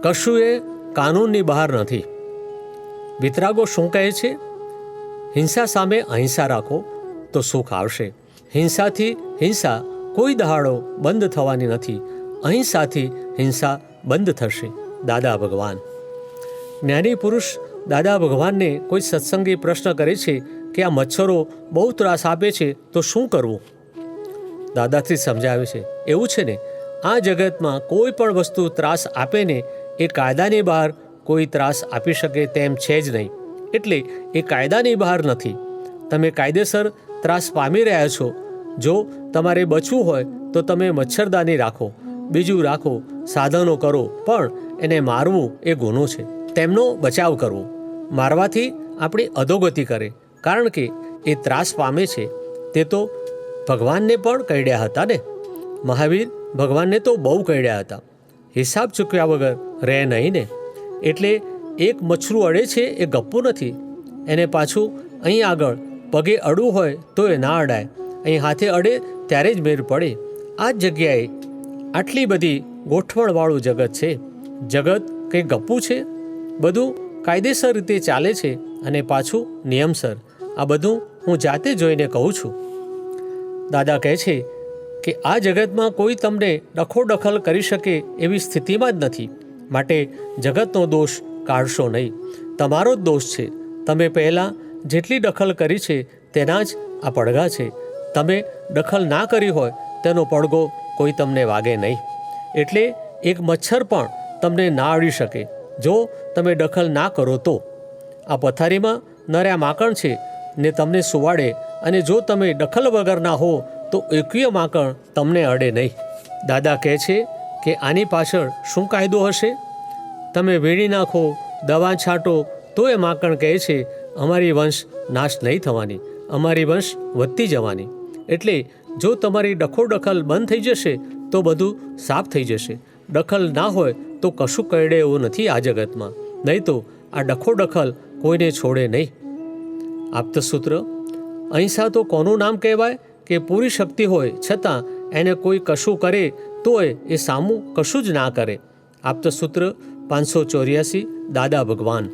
કશું એ કાનૂનની બહાર નથી. વિતરાગો શું કહે છે? હિંસા સામે અહિંસા રાખો તો સુખ આવશે. હિંસાથી હિંસા કોઈ દહાડો બંધ થવાની નથી. અહિંસાથી હિંસા બંધ થશે. દાદા ભગવાન. જ્ઞાની પુરુષ દાદા ભગવાનને કોઈ સત્સંગી પ્રશ્ન કરે છે કે આ મચ્છરો બહુ ત્રાસ આપે છે તો શું કરવું? દાદાથી સમજાવે છે, એવું છે ને, આ જગતમાં કોઈ પણ વસ્તુ ત્રાસ આપે ને એ કાયદાની બહાર કોઈ ત્રાસ આપી શકે તેમ છે જ નહીં. એટલે એ કાયદાની બહાર નથી. તમે કાયદેસર ત્રાસ પામી રહ્યા છો. જો તમારે બચવું હોય તો તમે મચ્છરદાની રાખો, બીજું રાખો, સાધનો કરો, પણ એને મારવું એ ગુનો છે. તેમનો બચાવ કરવો. મારવાથી આપણી અધોગતિ કરે, કારણ કે એ ત્રાસ પામે છે. તે તો ભગવાનને પણ કહેડ્યા હતા ને. મહાવીર ભગવાનને તો બહુ કહેડ્યા હતા. હિસાબ ચૂક્યા વગર રહે નહીં ને. એટલે એક મચ્છરું અડે છે એ ગપ્પું નથી. એને પાછું અહીં આગળ પગે અડવું હોય તો એ ના અડાય. અહીં હાથે અડે ત્યારે જ મેર પડે. આ જ જગ્યાએ આટલી બધી ગોઠવણવાળું જગત છે. જગત કંઈ ગપ્પું છે? બધું કાયદેસર રીતે ચાલે છે અને પાછું નિયમસર. આ બધું હું જાતે જોઈને કહું છું. દાદા કહે છે કે આ જગતમાં કોઈ તમને દખોદખલ કરી શકે એવી સ્થિતિમાં જ નથી. માટે જગતનો દોષ કાઢશો નહીં. તમારો જ દોષ છે. તમે પહેલાં જેટલી દખલ કરી છે તેના જ આ પડઘા છે. તમે દખલ ના કરી હોય તેનો પડઘો કોઈ તમને વાગે નહીં. એટલે એક મચ્છર પણ તમને ના અડી શકે જો તમે દખલ ના કરો તો. આ પથારીમાં નર્યા માકણ છે ને તમને સુવાડે, અને જો તમે દખલ વગરના હો તો એકવીય માકણ તમને અડે નહીં. દાદા કહે છે કે આની પાછળ શું કાયદો હશે? તમે વીણી નાખો, દવા છાંટો તો એ માકણ કહે છે અમારી વંશ નાશ નહીં થવાની, અમારી વંશ વધતી જવાની. એટલે જો તમારી દખોદખલ બંધ થઈ જશે તો બધું સાફ થઈ જશે. દખલ ના હોય તો કશું કરડે એવું નથી આ જગતમાં. નહીં તો આ દખોદખલ કોઈને છોડે નહીં. આપતસૂત્ર. અહિંસા તો કોનું નામ કહેવાય કે પૂરી શક્તિ હોય છતાં એને કોઈ કશું કરે તોય એ સામું કશું જ ના કરે. આપતસૂત્ર 584. દાદા ભગવાન.